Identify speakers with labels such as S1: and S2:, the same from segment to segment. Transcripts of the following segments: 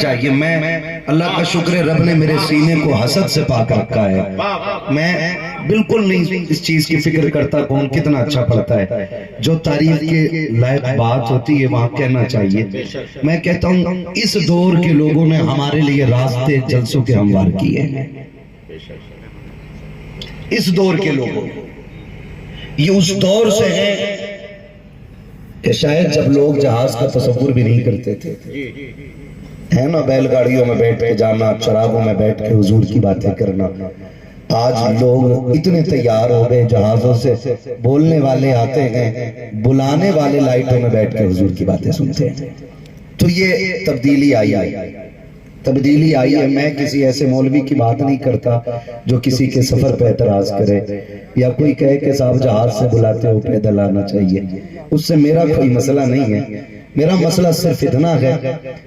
S1: چاہیے. میں اللہ کا شکر ہے رب نے میرے سینے کو حسد سے پاک رکھا ہے. میں بالکل نہیں اس چیز کی فکر کرتا کون کتنا اچھا پڑھتا ہے. جو تعریف کے لائق بات ہوتی ہے وہاں کہنا چاہیے. میں کہتا ہوں اس دور کے لوگوں نے ہمارے لیے راستے جلسوں کے ہموار کیے ہیں. اس دور کے لوگوں یہ اس دور سے ہے کہ شاید جب لوگ جہاز کا تصور بھی نہیں کرتے تھے ہے نا، بیل گاڑیوں میں بیٹھ کے جانا، چراغوں میں بیٹھ کے حضور کی باتیں کرنا. آج لوگ اتنے تیار ہو گئے، جہازوں سے بولنے والے آتے ہیں، بلانے والے لائٹوں میں بیٹھ کے حضور کی باتیں سنتے ہیں. تو یہ تبدیلی آئی ہے. میں کسی ایسے مولوی کی بات نہیں کرتا جو کسی کے سفر پہ اعتراض کرے یا کوئی کہے کہ صاحب جہاز سے بلاتے ہو پیدل آنا چاہیے. اس سے میرا کوئی مسئلہ نہیں ہے. میرا مسئلہ صرف اتنا ہے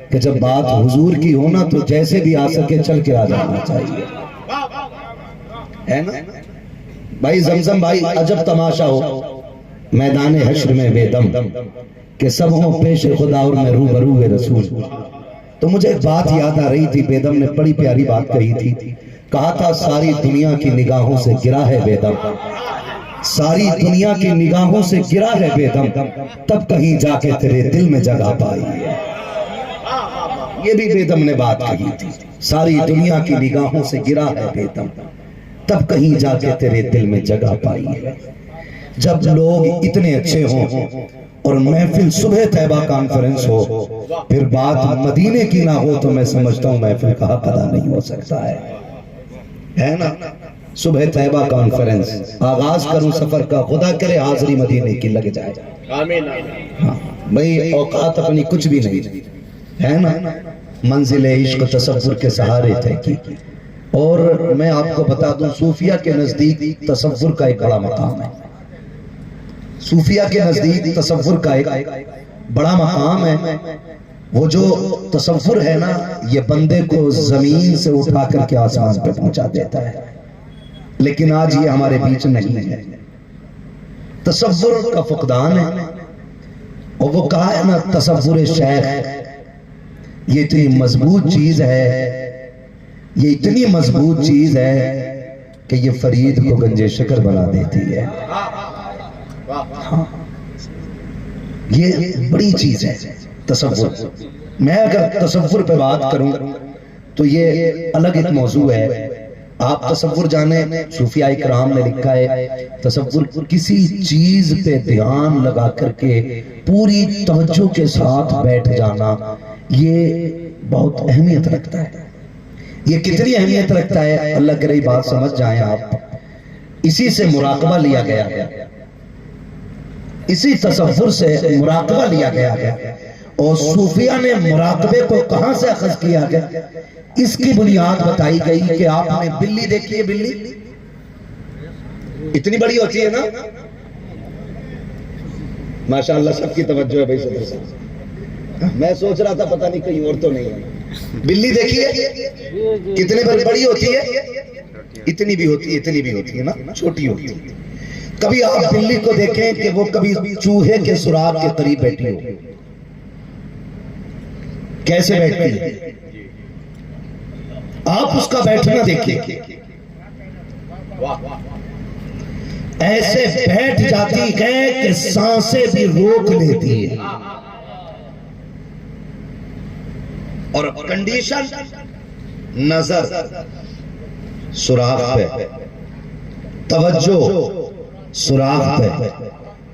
S1: کہ جب بات حضور کی ہونا تو جیسے بھی آ سکے چل کے آ جانا چاہیے، ہے نا بھائی. زمزم بھائی عجب تماشا ہو میدان حشر میں بے دم کہ سب ہوں پیش خدا اور میں روبرو رسول. تو مجھے ایک بات یاد آ رہی تھی. بیدم نے بڑی پیاری بات کہی تھی. کہا تھا ساری دنیا کی نگاہوں سے گرا ہے بیدم، ساری دنیا کی نگاہوں سے گرا ہے بیدم، تب کہیں جا کے تیرے دل میں جگہ پائی ہے. یہ بھی بیدم نے بات کہی تھی. ساری دنیا کی نگاہوں سے گرا ہے بیدم، تب کہیں جا کے تیرے دل میں جگہ پائی ہے. جب لوگ اتنے اچھے ہوں اور محفل صبح طیبہ کانفرنس ہو، پھر بات مدینے کی نہ ہو تو میں سمجھتا ہوں محفل کا حق ادا نہیں ہو سکتا ہے نا. صبح طیبہ کانفرنس آغاز کروں سفر کا، خدا کرے حاضری مدینے کی لگ جائے. آمین. ہاں بھئی اوقات اپنی کچھ بھی نہیں ہے نا. منزل عشق تصور کے سہارے تھے کی. اور میں آپ کو بتا دوں صوفیہ کے نزدیک تصور کا ایک بڑا مقام ہے. صوفیہ کے نزدیک تصور کا ایک بڑا مقام ہے. وہ جو تصور ہے نا یہ بندے کو زمین سے اٹھا کر کے آسمان پہ پہنچا دیتا ہے. لیکن آج یہ ہمارے بیچ نہیں ہے. تصور کا فقدان ہے. اور وہ کہا ہے نا تصور شیخ یہ اتنی مضبوط چیز ہے، یہ اتنی مضبوط چیز ہے کہ یہ فرید کو گنجے شکر بنا دیتی ہے. یہ بڑی چیز ہے تصور. میں اگر تصور پہ بات کروں تو یہ الگ ایک موضوع ہے. آپ تصور جانے صوفیاء اکرام نے لکھا ہے تصور کسی چیز پہ دھیان لگا کر کے پوری توجہ کے ساتھ بیٹھ جانا یہ بہت اہمیت رکھتا ہے. یہ کتنی اہمیت رکھتا ہے اللہ کرے بات سمجھ جائیں آپ. اسی سے مراقبہ لیا گیا ہے، اسی تصور سے مراقبہ لیا گیا ہے. اور صوفیہ نے مراقبے کو کہاں سے اخذ کیا گیا اس کی بنیاد بتائی گئی کہ آپ نے بلی دیکھی ہے. بلی اتنی بڑی ہوتی ہے نا ماشاءاللہ. سب کی توجہ ہے بھائی صدر صاحب. میں سوچ رہا تھا پتہ نہیں کہیں اور تو نہیں ہے. بلی دیکھی ہے کتنے بڑی ہوتی ہے؟ اتنی بھی ہوتی ہے نا، چھوٹی ہوتی ہے. کبھی آپ بلی کو دیکھیں کہ وہ کبھی چوہے کے سراغ کے قریب بیٹھی ہو، کیسے بیٹھتی ہے؟ آپ اس کا بیٹھنا دیکھیں، ایسے بیٹھ جاتی ہے کہ سانسیں بھی روک لیتی ہے. اور کنڈیشن نظر سراغ پہ، توجہ سراغ پہ،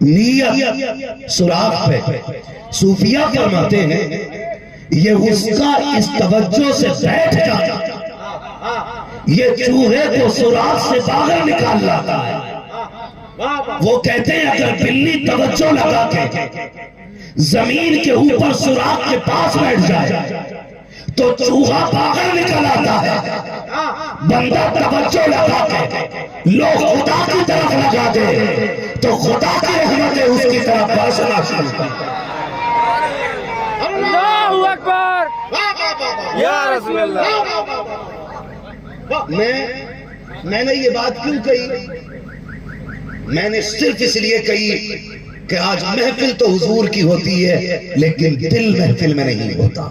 S1: نیت سراغ پہ. صوفیہ فرماتے ہیں یہ اس کا اس توجہ سے بیٹھ جاتا ہے، یہ چوہے کو سراغ سے باہر نکال لاتا ہے. وہ کہتے ہیں اگر بلی توجہ لگا کے زمین کے اوپر سراغ کے پاس بیٹھ جائے تو چوہا باہر نکل آتا ہے. بندہ توجہ لگا کے لوگ خدا کی طرف لگا دے تو خدا کی رحمتیں اس کی طرف برسنا شروع کرتا ہے.
S2: اللہ اکبر یا رسول اللہ.
S1: میں نے یہ بات کیوں کہی؟ میں نے صرف اس لیے کہی کہ آج محفل تو حضور کی ہوتی ہے لیکن دل محفل میں نہیں ہوتا.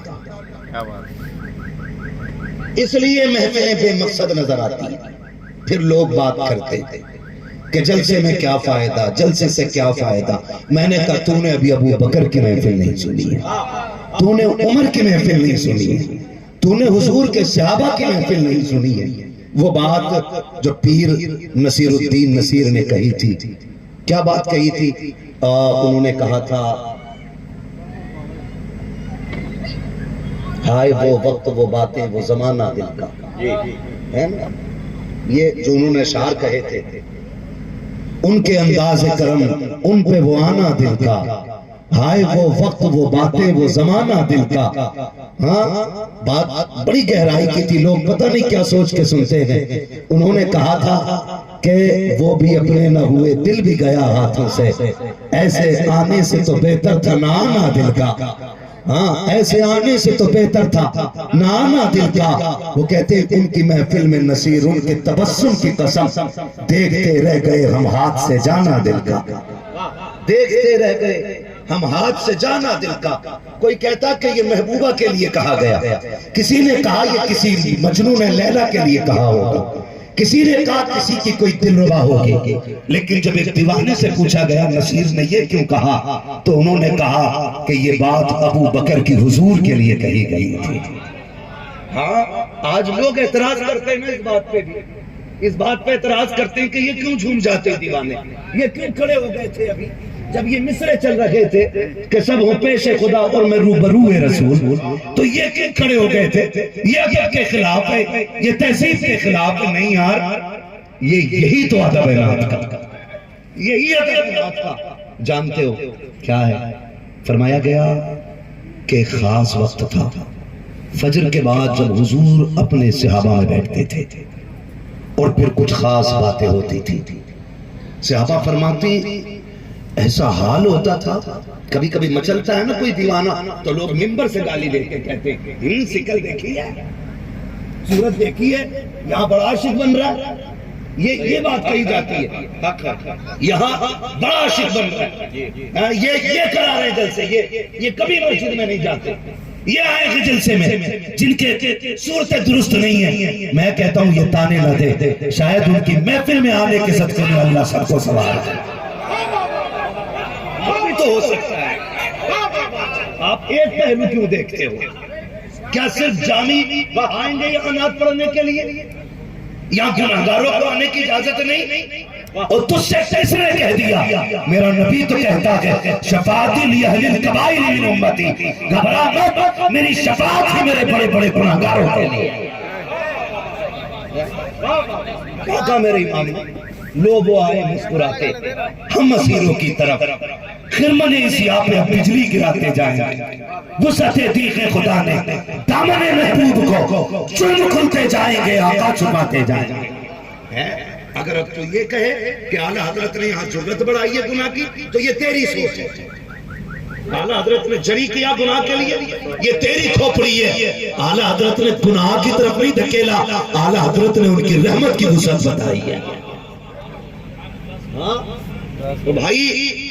S1: اس لیے محفلیں بے مقصد نظر آتی ہیں. پھر لوگ بات کرتے ہیں کہ جلسے میں کیا فائدہ، جلسے سے کیا فائدہ. میں نے کہا تو نے ابھی ابو بکر کی محفل نہیں سنی ہے، تو نے عمر کی محفل نہیں سنی ہے، تو نے حضور کے صحابہ کی محفل نہیں سنی ہے. وہ بات جو پیر نصیر الدین نصیر نے کہی تھی، کیا بات کہی تھی؟ انہوں نے کہا تھا ہائے وہ وقت وہ باتیں وہ زمانہ دل کا، ہے نا؟ یہ جو انہوں نے اشعار کہے تھے، ان کے انداز کرم ان پہ وہ آنا دل کا، ہائے وہ وقت وہ باتیں وہ زمانہ دل کا. ہاں بات بڑی گہرائی کی تھی، لوگ پتہ نہیں کیا سوچ کے سنتے ہیں. انہوں نے کہا تھا کہ وہ بھی اپنے نہ ہوئے دل بھی گیا ہاتھوں سے، ایسے آنے سے تو بہتر تھا نہ آنا دل کا. ہاں ایسے آنے سے تو بہتر تھا نہ آنا دل کا. وہ کہتے ہیں ان کی محفل میں نصیر ان کے تبسم کی قسم، دیکھتے رہ گئے ہم ہاتھ سے جانا دل کا، دیکھتے رہ گئے ہم ہاتھ سے جانا دل کا. کوئی کہتا کہ یہ محبوبہ کے لیے کہا گیا، کسی نے کہا یہ کسی مجنون لیلا کے لیے کہا ہوگا، کسی نے کہا کسی کی کوئی دلربا ہوگی. لیکن جب ایک دیوانے سے پوچھا گیا نصیر نے یہ کیوں کہا، تو انہوں نے کہا کہ یہ بات ابو بکر کی حضور کے لیے کہی گئی تھی. ہاں آج لوگ اعتراض کرتے ہیں اس بات پہ بھی، اس بات پہ اعتراض کرتے ہیں کہ یہ کیوں جھوم جاتے دیوانے، یہ کیوں کھڑے ہو گئے تھے ابھی جب یہ مصرے چل رہے تھے کہ سب ہو پیش خدا اور میں روبرو رسول، تو یہ کیوں کھڑے ہو گئے تھے؟ یہ ادب کے خلاف ہے، یہ تہذیب کے خلاف ہے. نہیں یار، یہی تو ادب ہے نعت کا، یہی ادب ہے نعت کا. جانتے ہو کیا ہے؟ فرمایا گیا کہ ایک خاص وقت تھا، فجر کے بعد جب حضور اپنے صحابہ میں بیٹھتے تھے اور پھر کچھ خاص باتیں ہوتی تھی. صحابہ فرماتے ایسا حال ہوتا تھا، کبھی کبھی مچلتا ہے نا کوئی دیوانہ تو لوگ منبر سے گالی دے کے کہتے ہیں سکل دیکھی ہے، صورت دیکھی ہے، یہاں بڑا عاشق بن رہا ہے. یہ بات کہی جاتی ہے، یہاں بڑا عاشق بن رہا ہے، یہ کرا رہے جلسے، یہ کبھی مسجد میں نہیں جاتے، یہ آئے ہیں جلسے میں جن کے صورتیں درست نہیں ہیں. میں کہتا ہوں یہ تانے نہ دے، شاید ان کی محفل میں آنے کے صدقے میں اللہ سب کو سوار ہے. تو ہو سکتا ہے. آپ ایک پہلو کیوں دیکھتے ہو؟ کیا صرف جامی آئیں گے یہاں نعت پڑھنے کے لیے؟ یہاں گناہگاروں کو آنے کی اجازت نہیں؟ اور تجھ سے کس نے کہہ دیا؟ میرا نبی تو کہتا ہے شفاعتی لأہل الکبائر من امتی، گھبرا مت، میری شفاعت ہے میرے بڑے بڑے گناہگاروں کے لیے. کیا کہا میرے امام نے؟ لوگ وہ آئے مسکراتے، ہم مسیروں کی طرف خرمن سیاہ پہ بجلی گراتے جائیں گے. وسعت دیکھ خدا نے دامن محبوب کو چن کھلتے جائیں گے، آقا چھپاتے جائیں گے. اگر اب تو یہ کہے کہ اعلیٰ حضرت نے یہاں جرت بڑھائی ہے گناہ کی، تو یہ تیری سوچ ہے. اعلیٰ حضرت نے جری کیا گناہ کے لیے، یہ تیری کھوپڑی ہے. اعلیٰ حضرت نے گناہ کی طرف نہیں دھکیلا، اعلیٰ حضرت نے ان کی رحمت کی وسعت بتائی ہے. تو بھائی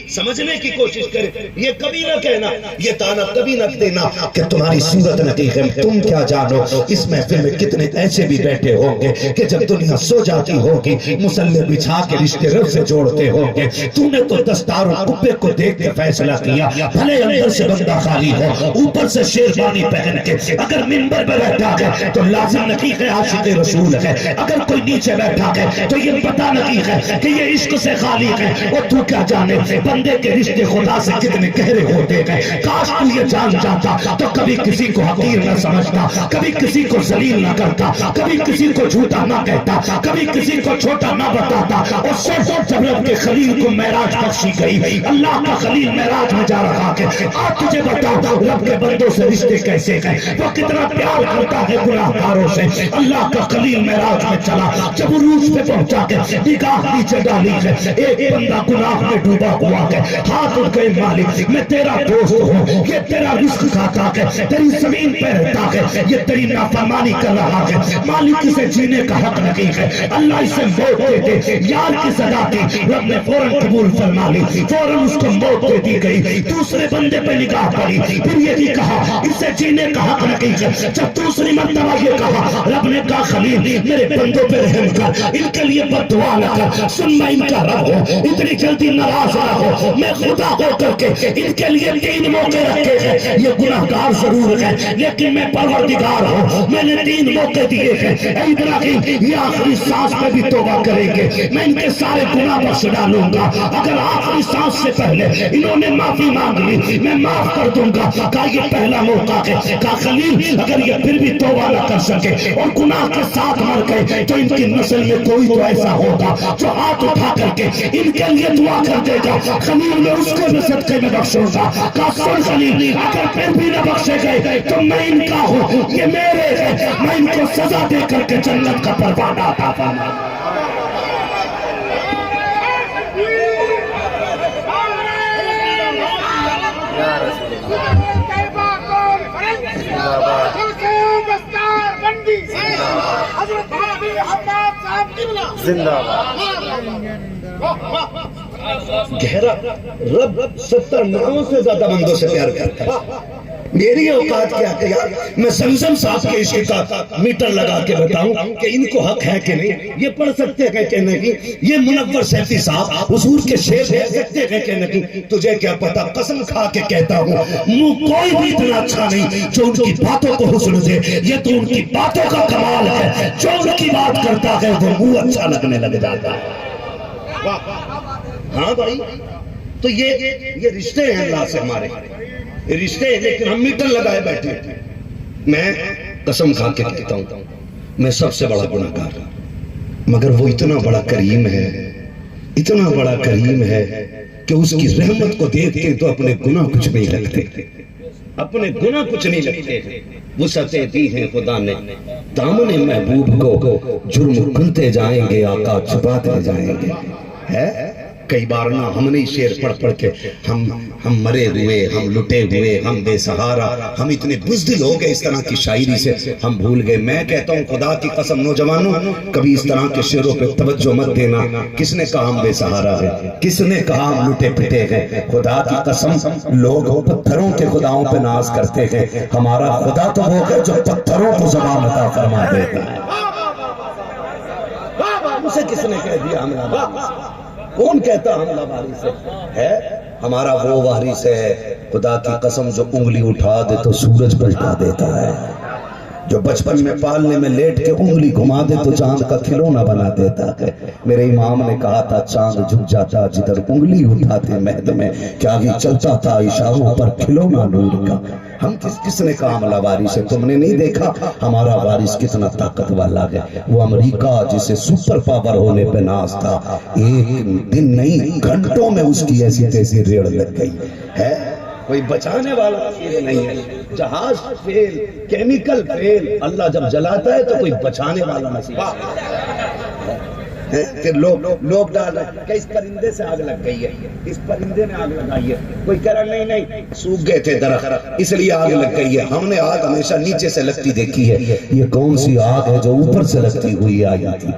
S1: سمجھنے کی کوشش کرے. یہ کبھی نہ کہنا، یہ تانا کبھی نہ دینا کہ تمہاری صورت نقیق ہے. تم کیا جانو اس محفل میں کتنے ایسے بھی بیٹھے ہوں گے کہ جب دنیا سو جاتی ہوگی مصلی بچھا کے رشتے رب سے جوڑتے ہوں گے. تم نے تو دستار و کپے کو دیکھ کے فیصلہ کیا، بھلے اندر سے بندہ خالی ہو، اوپر سے شیروانی پہن کے اگر منبر پہ بیٹھا ہے تو لازم نقیق عاشق رسول ہے. اگر کوئی نیچے بیٹھا ہے تو یہ پتہ نقیق ہے کہ یہ عشق سے خالی ہے. اور تو کیا جانے بندے کے رشتے خدا سے کتنے گہرے ہوتے ہیں. کاش تو یہ جان جاتا تو کبھی کسی کو حقیر نہ سمجھتا، کبھی کسی کو ذلیل نہ کرتا، کبھی کسی کو جھوٹا نہ کہتا، کبھی کسی کو چھوٹا نہ بتاتا. اور سب جب رب کے خلیل کو معراج بخشی گئی، اللہ کا خلیل معراج میں جا رہا ہے. آج تجھے بتاتا ہوں رب کے بندوں سے رشتے کیسے ہیں، وہ کتنا پیار کرتا ہے گناہگاروں سے. اللہ کا خلیل معراج میں چلا، جب عروج پہ پہنچا کے نگاہ نیچے ڈالی ہے، ایک بندہ گناہ میں ڈوبا ہوا ہے، ہاتھ اٹھ گئے مالک میں تیرا دوست ہوں، یہ تیرا رزق کھاتا ہے، تیری زمین پہ رہتا ہے، یہ تیری نافرمانی کر رہا ہے، مالک اسے جینے کا حق نہیں ہے، اللہ اسے موت دے دے۔ یار کی صدا تھی، رب نے فوراً قبول فرما لی، فوراً اس کو موت دے دی گئی۔ دوسرے بندے پہ نگاہ پڑی، پھر یہ بھی کہا اسے جینے کا حق نہیں ہے۔ جب دوسری مرتبہ یہ کہا، رب نے کہا خلیل میرے بندوں پہ رحم کر، ان کے لیے بد دعا نہ کر، سن میں ان کا رب ہوں، اتنی جلدی ناراض نہ ہو، میں خدا ہو کر کے ان کے لیے 3 موقع رکھے ہیں، یہ گناہگار ضرور ہے لیکن میں پروردگار ہوں، میں نے 3 موقع دیے ہیں، اے ابراہیم یہ آخری سانس میں بھی توبہ کریں گے، میں ان کے سارے گناہ بخش ڈالوں گا، اگر آخری سانس سے پہلے انہوں نے معافی مانگ لی میں معاف کر دوں گا۔ کہا یہ پہلا موقع ہے، کہا خلیل اگر یہ پھر بھی توبہ نہ کر سکے اور گناہ کے ساتھ مر گئے تو ان کی نسل میں کوئی تو ایسا ہوگا جو ہاتھ اٹھا کر کے ان کے لیے دعا کر دے گا، خلیل میں اس کو بھی صدقے میں بخشوں گا۔ کہا سن خلیل اگر پھر بھی نہ بخشے گئے تو میں ان کا ہوں، یہ میرے ہیں، میں ان کو سزا دے کر کے جنت کا پروانہ عطا فرماؤں گا۔
S2: زندہ
S1: گہرا رب 70 ناموں سے زیادہ بندوں سے پیار کرتا ہے۔ میری اوقات کیا ہے یار، میں زمزم صاحب کے عشق کا میٹر لگا کے بتاؤں کہ ان کو حق ہے کہ نہیں، یہ پڑھ سکتے ہیں کہ نہیں، یہ منور سیفی صاحب حضور کے شعر پڑھ سکتے ہیں کہ نہیں، تجھے کیا پتا، قسم کھا کے کہتا ہوں منہ کوئی بھی اتنا اچھا نہیں جو ان کی باتوں کو حسن دے، یہ تو ان کی باتوں کا کمال ہے، جو ان کی بات کرتا ہے وہ منہ اچھا لگنے لگ جاتا ہے۔ ہاں بھائی، تو یہ رشتے ہیں اللہ سے ہمارے، رشتے ہیں، لیکن ہم میٹر لگائے بیٹھے۔ میں قسم کھا کے کہتا ہوں میں سب سے بڑا گناہگار ہوں، مگر وہ اتنا بڑا کریم ہے، اتنا بڑا کریم ہے کہ اس کی رحمت کو دیکھتے تو اپنے گناہ کچھ نہیں لگتے، اپنے گناہ کچھ نہیں لگتے۔ وسعتیں دی ہیں خدا نے دامن محبوب کو، جرم کھلتے جائیں گے آقا چھپاتے جائیں گے۔ ہے کئی بار نہ ہم نے شعر پڑھ پڑھ کے ہم مرے ہوئے، ہم لٹے ہوئے، ہم بے سہارا، ہم اتنے بزدل ہو گئے اس طرح کی شاعری سے ہم بھول گئے۔ میں کہتا ہوں خدا کی قسم نوجوانوں کبھی اس طرح کے شعروں پہ توجہ مت دینا۔ کس نے کہا ہم بے سہارا ہیں، کس نے کہا ہم لٹے پٹے ہیں؟ خدا کی قسم لوگ پتھروں کے خداؤں پہ ناز کرتے ہیں، ہمارا خدا تو وہ ہے جو پتھروں کو زبان عطا فرما دیتا ہے۔ اسے کس نے کہہ دیا حملہ باری سے؟ کون کہتا حملہ باری سے ہے؟ ہمارا وہ وارث ہے خدا کی قسم جو انگلی اٹھا دے تو سورج پلٹا دیتا ہے، جو بچپن میں پالنے میں لیٹ کے انگلی گھما دے تو چاند کا کھلونا بنا دیتا ہے۔ میرے امام نے کہا تھا چاند جھک جاتا جدھر انگلی اٹھاتے مہد میں، کیا آگے چلتا تھا اشاروں پر کھلونا نور کا۔ ہم کس نے کہا حملہ وارث ہے؟ تم نے نہیں دیکھا ہمارا وارث کتنا طاقت والا ہے؟ وہ امریکہ جسے سپر پاور ہونے پہ ناز تھا، ایک دن نہیں گھنٹوں میں اس کی ایسی تیزی ریڑھ لگ گئی ہے، کوئی بچانے والا چیز نہیں ہے۔ جہاز فیل، کیمیکل فیل، اللہ جب جلاتا ہے تو کوئی بچانے والا نصیب ہے۔ پھر لوگ ڈال رہے ہیں کہ اس پرندے سے آگ لگ گئی ہے، اس پرندے نے آگ لگائی ہے، کوئی کہہ رہا نہیں سوکھ گئے تھے درخت اس لیے آگ لگ گئی ہے۔ ہم نے آگ ہمیشہ نیچے سے لگتی دیکھی ہے، یہ کون سی آگ ہے جو اوپر سے لگتی ہوئی آئی تھی،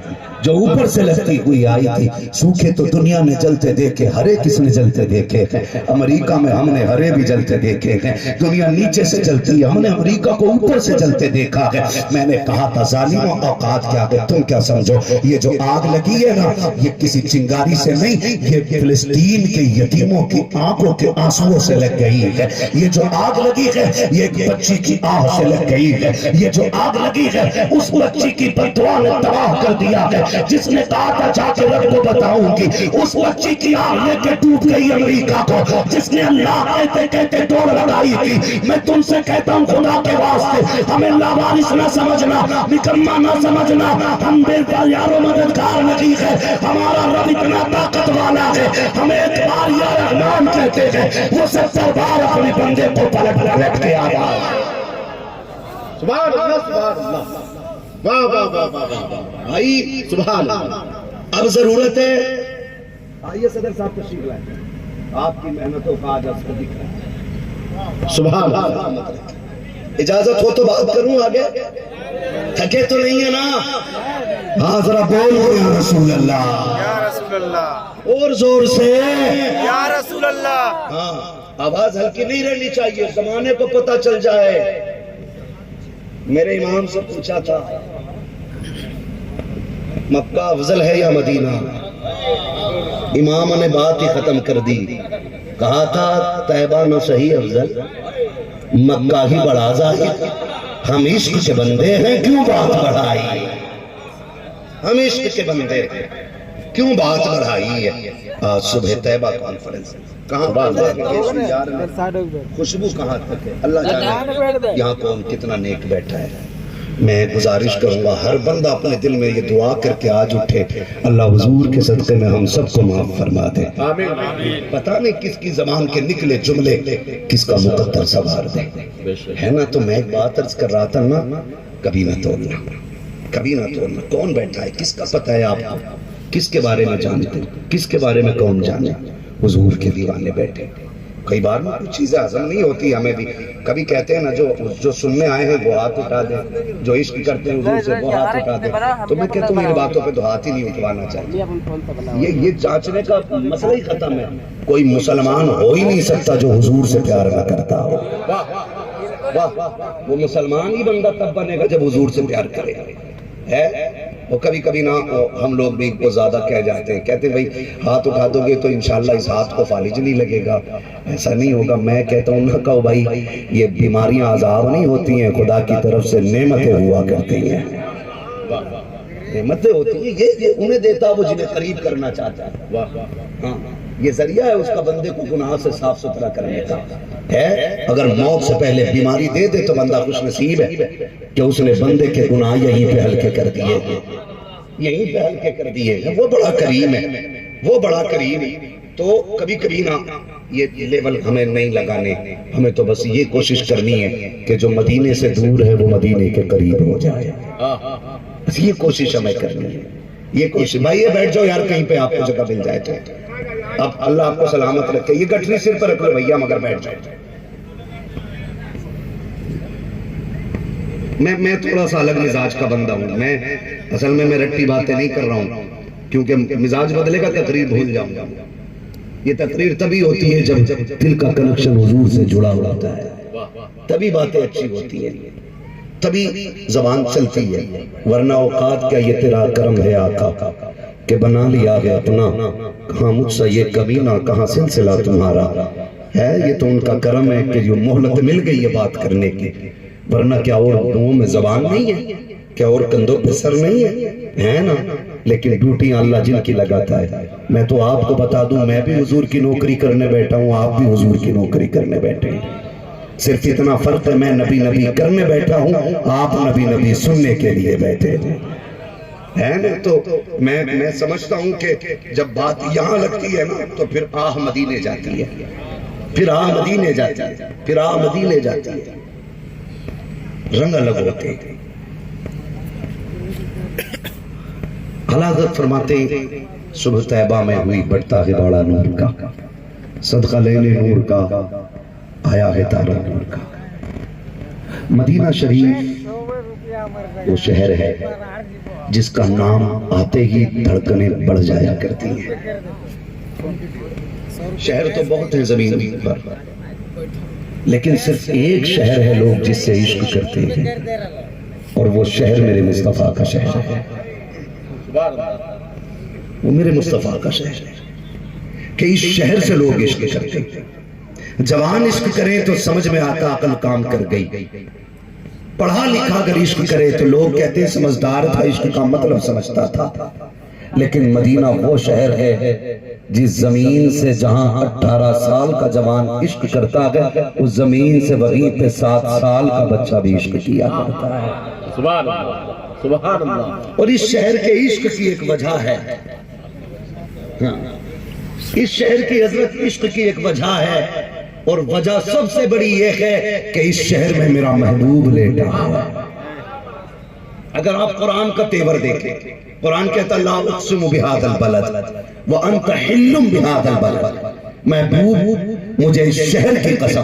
S1: جو اوپر سے لگتی ہوئی آئی تھی؟ سوکھے تو دنیا میں جلتے دیکھے، ہرے کس نے جلتے دیکھے ہیں؟ امریکہ میں ہم نے ہرے بھی جلتے دیکھے ہیں۔ دنیا نیچے سے جلتی ہے، ہم نے امریکہ کو اوپر سے جلتے دیکھا ہے۔ میں نے کہا تھا ظالموں اوقات کیا ہے، تم کیا سمجھو یہ جو آگ لگی ہے نا یہ کسی چنگاری سے نہیں، یہ فلسطین کے یتیموں کی آنکھوں کے آنسوؤں سے لگ گئی ہے۔ یہ جو آگ لگی ہے یہ ایک بچی کی آہ سے لگ گئی ہے۔ یہ جو آگ لگی ہے اس بچی کی بددعا نے تباہ کر دیا ہے، جس نے کہا تھا جا کے رب کو بتاؤں گی، اس بچی کی آہ لے کے ٹوٹ گئی امریکہ کو، جس نے اللہ کہتے کہتے دوڑ لگائی تھی۔ میں تم سے کہتا ہوں خدا کے واسطے ہمیں لاوارث نہ سمجھنا، نکما نہ سمجھنا، ہم بے یارو مددگار نہیں ہے، ہمارا رب اتنا طاقت والا ہے، ہمیں ایک بار یا رحمان کہتے ہیں، وہ 70 بار اپنے بندے کو پلٹ کے آیا۔
S3: سبحان اللہ سبحان اللہ، واہ واہ واہ واہ بھائی سبحان اللہ۔ اب ضرورت ہے، آئیے صدر صاحب تشریف لائیں،
S1: آپ کی محنتوں کا آج آپ کو دکھ رہا ہے. سبحان اللہ. اجازت ہو تو بات کروں آگے؟ تھکے تو نہیں ہے نا؟ ہاں ذرا بول دو یا رسول اللہ.
S2: یا رسول اللہ.
S1: اور زور سے.
S2: یا رسول اللہ.
S1: ہاں آواز ہلکی نہیں رہنی چاہیے، زمانے کو پتہ چل جائے. میرے امام سے پوچھا تھا مکہ افضل ہے یا مدینہ؟ امام نے بات ہی ختم کر دی. کہا تھا طیبہ نہ صحیح افضل، مکہ ہی بڑا ظاہر. ہم عشق کے بندے ہیں کیوں بات بڑھائی؟ ہم عشق کے بندے ہیں کیوں بات بڑھائی ہے؟ آج صبح طیبہ کانفرنس کہاں بات خوشبو کہاں تک ہے اللہ جانے. یہاں کون کتنا نیک بیٹھا ہے. میں گزارش کروں گا ہر بندہ اپنے دل میں یہ دعا کر کے آج اٹھے، اللہ حضور کے صدقے میں ہم سب کو معاف فرما دے. پتہ نہیں کس کی زبان کے نکلے جملے کس کا مقدر سوار دے، ہے نا؟ تو میں ایک بات عرض کر رہا تھا نا، کبھی نہ توڑنا، کبھی نہ توڑنا. کون بیٹھا ہے، کس کا پتہ ہے آپ کو؟ کس کے بارے میں جانتے، کس کے بارے میں کون جانے؟ حضور کے دیوانے بیٹھے. کئی بار میں کچھ چیزیں ہضم نہیں ہوتی ہمیں بھی. کبھی کہتے ہیں نا جو سننے آئے ہیں وہ ہاتھ اٹھا دیں، جو عشق کرتے ہیں حضور سے وہ ہاتھ اٹھا دیں. تو میں کہتا ہوں ان باتوں پہ تو ہاتھ ہی نہیں اٹھوانا چاہیے. یہ جانچنے کا مسئلہ ہی ختم ہے. کوئی مسلمان ہو ہی نہیں سکتا جو حضور سے پیار نہ کرتا ہو. وہ مسلمان ہی بندہ تب بنے گا جب حضور سے پیار کرے ہے. وہ کبھی کبھی نا ہم لوگ بھی کو زیادہ کہہ جاتے ہیں، کہتے ہیں بھائی ہاتھ اٹھا دو گے تو انشاءاللہ اس ہاتھ کو فالج نہیں لگے گا. ایسا نہیں ہوگا. میں کہتا ہوں نہ کہو بھائی یہ بیماریاں عذاب نہیں ہوتی ہیں، خدا کی طرف سے نعمتیں ہوا کرتی ہیں. نعمتیں ہوتی ہیں، یہ انہیں دیتا وہ جنہیں قریب کرنا چاہتا ہے. ہاں یہ ذریعہ ہے اس کا بندے کو گناہ سے صاف ستھرا کرنے کا ہے. اگر موت سے پہلے بیماری دے دے تو بندہ خوش نصیب ہے کہ اس نے بندے کے گناہ یہیں پہ ہلکے کر دیے، یہیں پہ ہلکے کر دیے. وہ بڑا کریم ہے، وہ بڑا کریم. تو کبھی کبھی نا یہ لیول ہمیں نہیں لگانے، ہمیں تو بس یہ کوشش کرنی ہے کہ جو مدینے سے دور ہے وہ مدینے کے قریب ہو جائے. بس یہ کوشش ہمیں کرنی ہے. یہ کوشش. بھائی یہ بیٹھ جاؤ یار کہیں پہ آپ کو جگہ مل جائے تو. اب اللہ آپ کو سلامت رکھے. یہ گٹھری سر پر رکھ لو بھیا مگر بیٹھ جائے. میں تھوڑا سا الگ مزاج کا بندہ ہوں. میں اصل میں رٹی باتیں نہیں کر رہا ہوں کیونکہ مزاج بدلے گا تقریر بھول جاؤں گا. یہ تقریر تبھی ہوتی ہے جب دل کا کنیکشن حضور سے جڑا ہوتا ہے، تبھی باتیں اچھی ہوتی ہیں، تبھی زبان چلتی ہے. ورنہ اوقات کیا یہ تیرا کرم ہے آقا کہ بنا لیا ہے اپنا، کہاں مجھ سے یہ کبھی نہ کہاں سلسلہ تمہارا ہے. یہ تو ان کا کرم ہے کہ جو مہلت مل گئی ہے بات کرنے کی. ورنہ کیا اور منہوں میں زبان نہیں ہے، کیا اور کندھوں پہ سر نہیں ہے نا؟ لیکن ڈیوٹیاں اللہ جن کی لگاتا ہے. میں تو آپ کو بتا دوں میں بھی حضور کی نوکری کرنے بیٹھا ہوں، آپ بھی حضور کی نوکری کرنے بیٹھے ہیں. صرف اتنا فرق ہے میں نبی نبی کرنے بیٹھا ہوں، آپ نبی نبی سننے کے لیے بیٹھے ہیں. ہے نا؟ تو میں سمجھتا ہوں کہ جب بات یہاں لگتی ہے نا تو پھر آہ مدینے جاتی ہے، پھر آہ مدینے جاتی ہے، پھر آہ مدینے جاتی ہے. رنگ الگ ہوتے ہیں. حضرت فرماتے ہیں صبح طیبہ میں ہوئی بڑھتا ہے باڑا نور کا، صدقہ لینے نور کا آیا ہے تارا نور کا. مدینہ شریف وہ شہر ہے جس کا نام آتے ہی دھڑکنیں بڑھ جایا کرتی ہیں. شہر تو بہت ہیں زمین پر، لیکن صرف ایک شہر ہے لوگ جس سے عشق کرتے ہیں، اور وہ شہر میرے مصطفیٰ کا شہر ہے. وہ میرے مصطفیٰ کا شہر ہے کہ اس شہر سے لوگ عشق کرتے ہیں. جوان عشق کرے تو سمجھ میں آتا عقل کام کر گئی. پڑھا لکھا اگر عشق کرے تو لوگ کہتے ہیں سمجھدار تھا، عشق کا مطلب سمجھتا تھا. لیکن مدینہ وہ شہر ہے جس زمین سے جہاں 18 سال کا جوان عشق کرتا ہے، اس زمین سے وہیں پہ 7 سال کا بچہ بھی عشق کیا کرتا ہے.
S3: سبحان اللہ، سبحان اللہ.
S1: اور اس شہر کے عشق کی ایک وجہ ہے، اس شہر کی حضرت عشق کی ایک وجہ ہے، اور وجہ سب سے بڑی یہ ہے کہ اس شہر میں میرا محبوب لیٹا ہے. اگر آپ قرآن کا تیور دیکھیں، قرآن کہتا لا اقسم بہذا البلد وانت حل بہذا البلد. محبوب مجھے اس شہر کی قسم،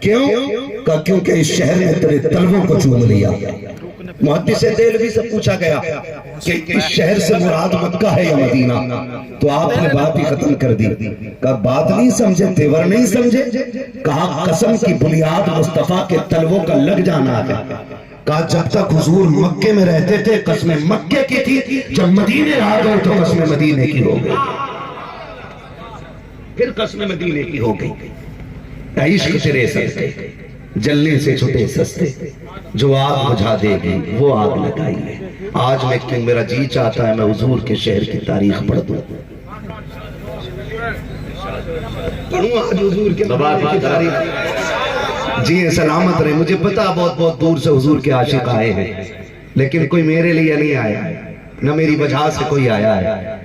S1: کیوں؟ کیونکہ اس شہر نے تیرے طلبوں کو چوم لیا۔ محدث دہلوی سے پوچھا گیا کہ اس شہر سے مراد مکہ ہے یا مدینہ، تو آپ نے بات ہی ختم کر دی۔ کہا بات نہیں سمجھے، تیور نہیں سمجھے؟ کہا قسم کی بنیاد مصطفیٰ کے طلبوں کا لگ جانا ہے۔ کہا جب تک حضور مکے میں رہتے تھے قسم مکے کی تھی، جب مدینے آ گئے تو قسم مدینے کی ہو گئی، پھر قسم مدینے کی ہو گئی۔ عشق تیرے سستے جلنے سے چھٹے سستے، جو آگ بجھا دے گی وہ آگ لگائی ہے۔ آج میں کیوں میرا جی چاہتا ہے میں حضور کے شہر کی تاریخ پڑھ دوں، پڑھوں آج حضور کے مبارک کی تاریخ۔ جی سلامت رہے، مجھے پتا بہت بہت دور سے حضور کے عاشق آئے ہیں، لیکن کوئی میرے لیے نہیں آیا، نہ میری وجہ سے کوئی آیا ہے،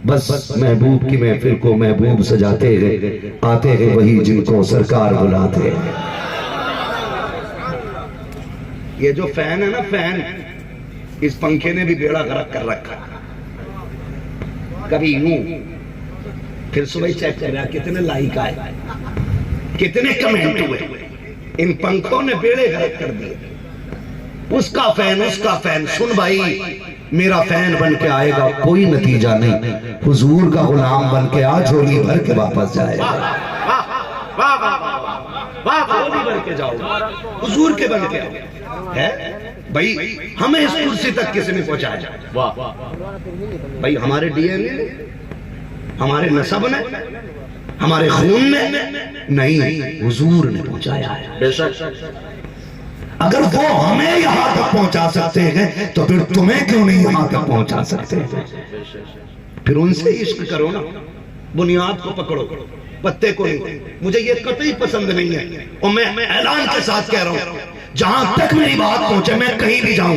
S1: بس محبوب کی محفل کو محبوب سجاتے ہیں، آتے ہیں وہی جن کو سرکار بلاتے ہیں۔ یہ جو فین ہے نا، فین، اس پنکھے نے بھی بیڑا غرق کر رکھا، کبھی یوں پھر صبح چیک کر رہا کتنے لائک آئے، کتنے کمنٹ ہوئے، ان پنکھوں نے بیڑے غرق کر دیے۔ اس کا فین، اس کا فین، سن بھائی میرا فین بن کے آئے گا کوئی نتیجہ نہیں، حضور کا غلام بن کے آ جھولی بھر کے واپس جائے گا، جھولی بھر کے جاؤ، حضور کے بن کے آؤ ہے بھائی۔ ہمیں اس کرسی تک کس نے پہنچایا؟ بھائی ہمارے ڈی این اے، ہمارے نسب نے، ہمارے خون نے نہیں، حضور نے پہنچایا ہے۔ بے شک اگر وہ ہمیں یہاں تک پہنچا سکتے ہیں تو پھر تمہیں کیوں نہیں یہاں تک پہنچا سکتے ہیں؟ پھر ان سے عشق کرو نا، بنیاد کو پکڑو، پتے کو نہیں۔ مجھے یہ قطعی پسند نہیں ہے، اور میں اعلان کے ساتھ کہہ رہا ہوں جہاں تک میری بات پہنچے میں کہیں بھی جاؤں